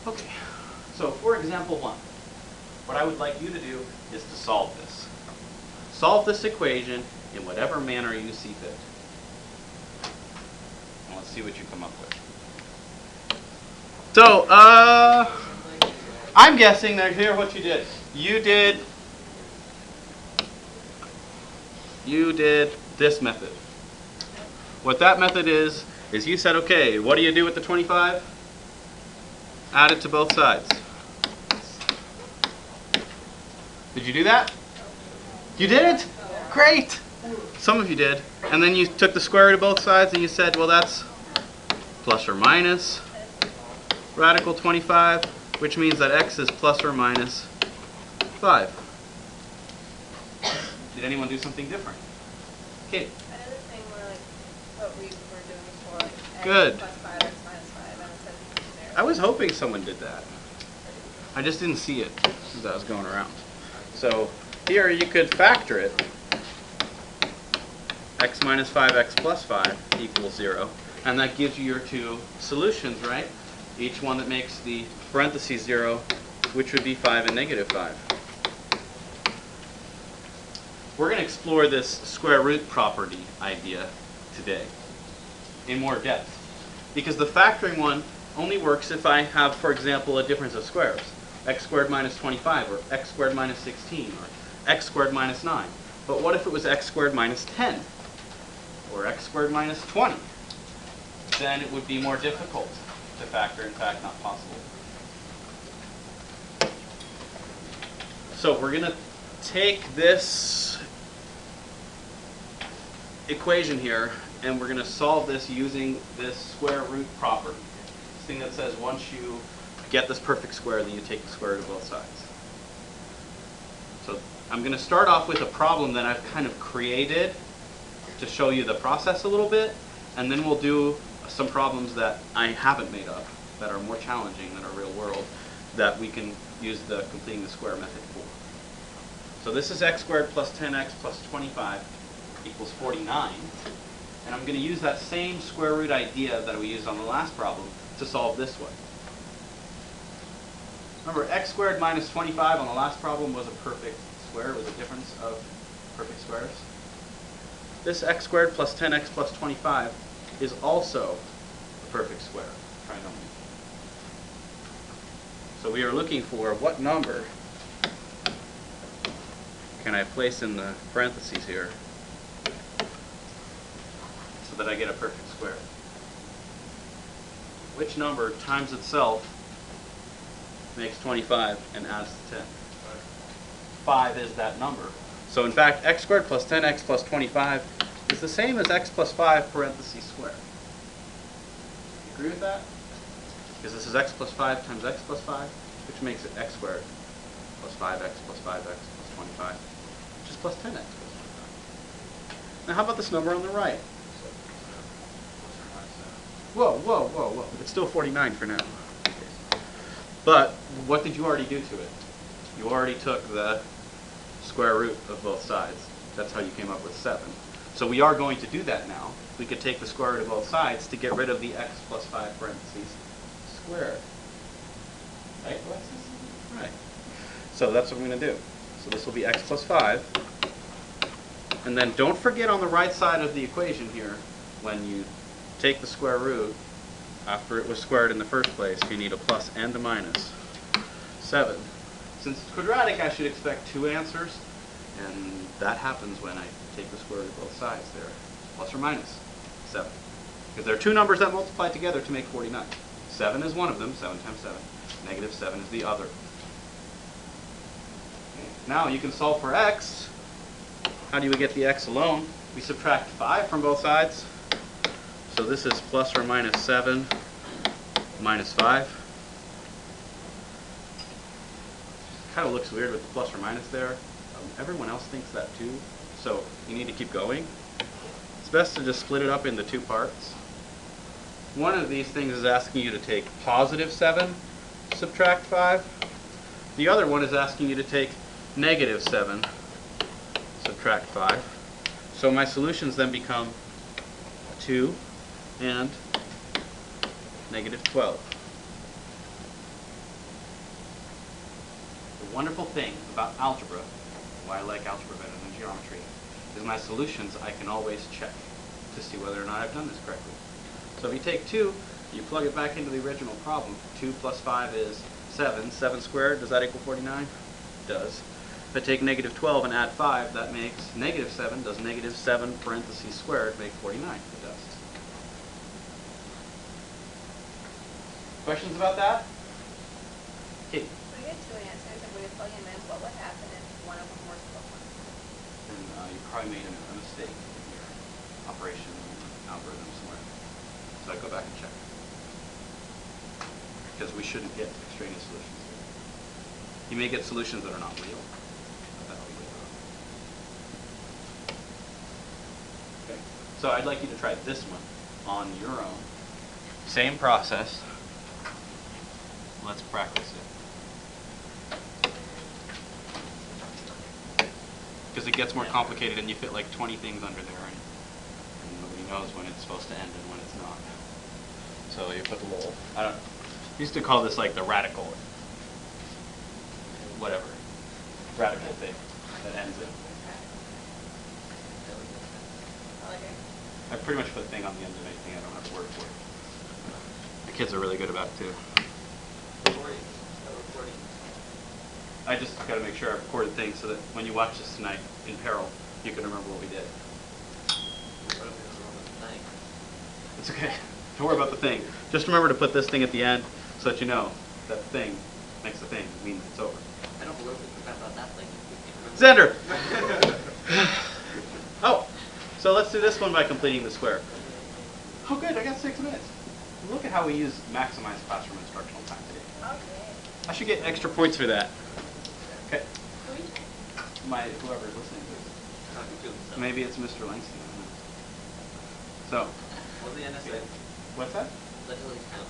Okay, so for example 1, what I would like you to do is to solve this. Solve this equation in whatever manner you see fit. And let's see what you come up with. So, I'm guessing that here what you did. You did this method. What that method is you said, okay, what do you do with the 25? Add it to both sides. Did you do that? You did it? Great! Some of you did. And then you took the square root of both sides and you said, well, that's plus or minus radical 25, which means that x is plus or minus 5. Did anyone do something different? Okay. I did the thing where, like, what we were doing before, like, Good. x plus 5, x minus 5, and it said 0. I was hoping someone did that. I just didn't see it as I was going around. So here you could factor it. X minus 5, x plus 5 equals 0. And that gives you your two solutions, right? Each one that makes the parentheses 0, which would be 5 and negative 5. We're going to explore this square root property idea today in more depth. Because the factoring one only works if I have, for example, a difference of squares. X squared minus 25, or x squared minus 16, or x squared minus 9. But what if it was x squared minus 10, or x squared minus 20? Then it would be more difficult to factor, in fact, not possible. So we're going to take this equation here, and we're going to solve this using this square root property. This thing that says once you get this perfect square, then you take the square root of both sides. So I'm going to start off with a problem that I've kind of created to show you the process a little bit, and then we'll do some problems that I haven't made up, that are more challenging than our real world, that we can use the completing the square method for. So this is x squared plus 10x plus 25 equals 49. And I'm going to use that same square root idea that we used on the last problem to solve this one. Remember, x squared minus 25 on the last problem was a perfect square. It was a difference of perfect squares. This x squared plus 10x plus 25 is also a perfect square trinomial. So we are looking for what number can I place in the parentheses here so that I get a perfect square. Which number times itself makes 25 and adds to 10? 5 is that number. So in fact, x squared plus 10x plus 25 is the same as x plus 5 parentheses square. You agree with that? Because this is x plus 5 times x plus 5, which makes it x squared plus 5x plus 5x plus 25, which is plus 10x plus 25. Now how about this number on the right? Whoa, whoa, whoa, whoa. It's still 49 for now. But what did you already do to it? You already took the square root of both sides. That's how you came up with 7. So we are going to do that now. We could take the square root of both sides to get rid of the x plus 5 parentheses squared. Right, Alexis? Right. So that's what I'm going to do. So this will be x plus 5. And then don't forget on the right side of the equation here, when you take the square root, after it was squared in the first place, you need a plus and a minus. 7. Since it's quadratic, I should expect 2 answers, and that happens when I take the square root of both sides there, plus or minus 7. Because there are 2 numbers that multiply together to make 49. 7 is one of them, 7 times 7. Negative 7 is the other. Okay. Now you can solve for x. How do we get the x alone? We subtract 5 from both sides. So this is plus or minus 7 minus 5. Kind of looks weird with the plus or minus there. Everyone else thinks that too. So you need to keep going. It's best to just split it up into 2 parts. One of these things is asking you to take positive 7, subtract 5. The other one is asking you to take negative 7, subtract 5. So my solutions then become 2 and negative 12. The wonderful thing about algebra, why I like algebra better than geometry, is my solutions I can always check to see whether or not I've done this correctly. So if you take 2, you plug it back into the original problem. 2 plus 5 is 7. 7 squared, does that equal 49? Does. If I take negative 12 and add 5, that makes negative 7. Does negative 7 parentheses squared make 49? It does. Questions about that? Kate? We get two answers, and when you plug them in, what would happen if one of them were split one? Then you probably made a mistake in your operation algorithm somewhere. So I go back and check. Because we shouldn't get extraneous solutions. You may get solutions that are not real. But that'll be later on. Okay. So I'd like you to try this one on your own. Same process. Let's practice it. Because it gets more complicated and you fit like 20 things under there and nobody knows when it's supposed to end and when it's not. So you put the little, I used to call this like the radical, whatever, radical thing that ends it. I pretty much put thing on the end of anything, I don't have a word for it. The kids are really good about it too. I just got to make sure I recorded things so that when you watch this tonight in peril, you can remember what we did. It's okay. Don't worry about the thing. Just remember to put this thing at the end so that you know that thing makes the thing means it's over. I don't believe we forgot about that thing. Xander! Oh, so let's do this one by completing the square. Oh good, I got 6 minutes. Look at how we use maximized classroom instructional time today. Okay. I should get extra points for that. Okay. Whoever's listening to this. Maybe it's Mr. Langston. I don't know. So. What's the NSA? What's that? Literally count.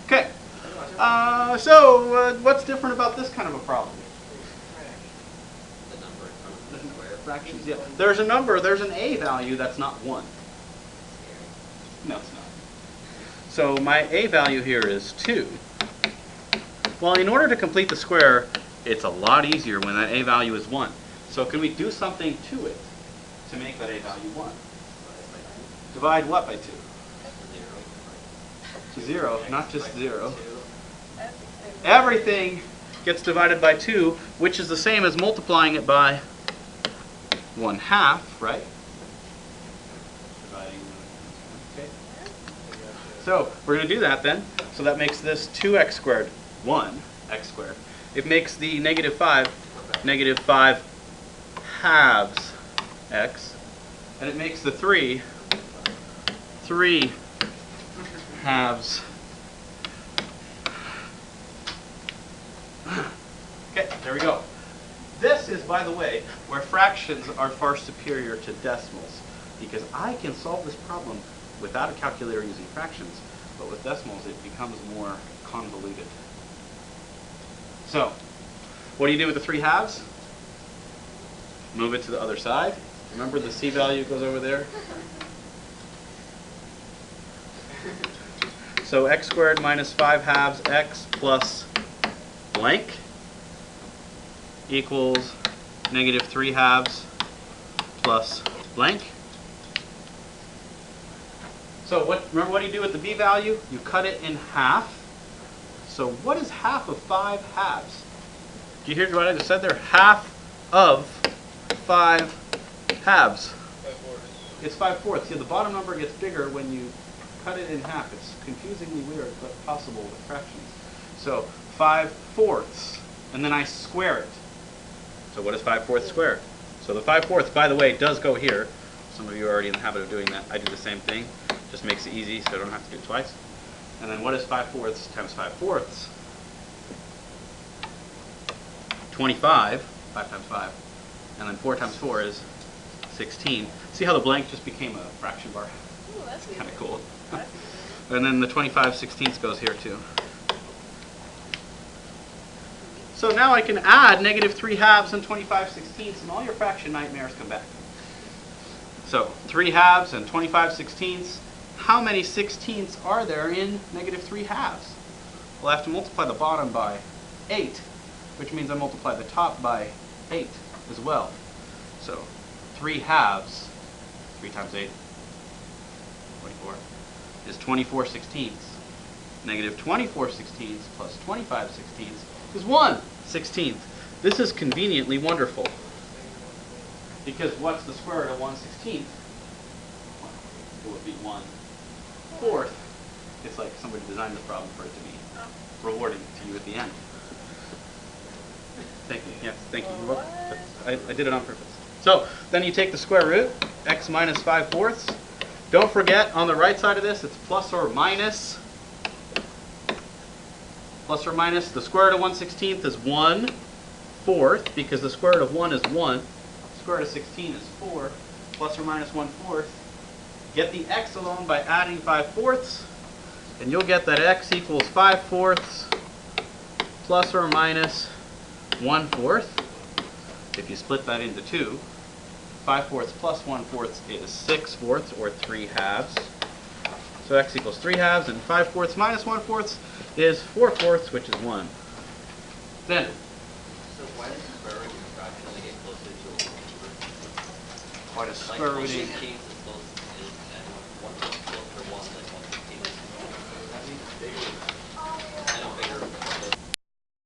Okay. So what's different about this kind of a problem? The number in front of the square. Fractions. Yeah. There's a number. There's an a value that's not 1. No, it's not. So my a value here is 2. Well, in order to complete the square, it's a lot easier when that a value is 1. So can we do something to it to make that a value 1? Divide what by 2? 0, not just 0. Everything gets divided by 2, which is the same as multiplying it by 1/2, right? Dividing. Okay. So we're going to do that then. So that makes this 2x squared 1x squared. It makes the negative 5 halves x. And it makes the 3 halves. Okay, there we go. This is, by the way, where fractions are far superior to decimals, because I can solve this problem without a calculator using fractions, but with decimals it becomes more convoluted. So, what do you do with the 3 halves? Move it to the other side. Remember the c value goes over there? So x squared minus 5 halves x plus blank equals negative 3 halves plus blank. So remember what do you do with the b value? You cut it in half. So what is half of 5 halves? Do you hear what I just said there? Half of 5 halves. It's 5/4. See, the bottom number gets bigger when you cut it in half. It's confusingly weird, but possible with fractions. So 5/4, and then I square it. So what is 5/4 squared? So the 5/4, by the way, does go here. Some of you are already in the habit of doing that. I do the same thing. Just makes it easy, so I don't have to do it twice. And then what is 5/4 times 5/4? 25. 5 times 5. And then 4 times 4 is 16. See how the blank just became a fraction bar? Ooh, that's Kind of easy. cool. That's easy. And then the 25/16 goes here too. So now I can add negative 3 halves and 25/16, and all your fraction nightmares come back. So 3 halves and 25/16. How many 16ths are there in negative 3 halves? Well, I have to multiply the bottom by 8 which means I multiply the top by 8 as well. So 3 halves, 3 times 8, 24, is 24 sixteenths. Negative 24 sixteenths plus 25 sixteenths is 1 16th. This is conveniently wonderful. Because what's the square root of 1 16th? Well, it would be 1/4. It's like somebody designed the problem for it to be rewarding to you at the end. Thank you. Yes, thank you. What? I did it on purpose. So then you take the square root, x minus 5/4. Don't forget, on the right side of this, it's plus or minus. Plus or minus, the square root of 1 16th is 1/4, because the square root of 1 is 1. The square root of 16 is 4. Plus or minus 1/4. Get the x alone by adding 5/4, and you'll get that x equals 5/4 plus or minus 1/4. If you split that into 2, 5/4 plus 1/4 is 6/4, or 3 halves. So x equals 3 halves, and 5/4 minus 1/4 is 4/4, which is 1. Then, So why does the square root of a fraction only get closer to a 1/4? why does Like square only rooting? change as close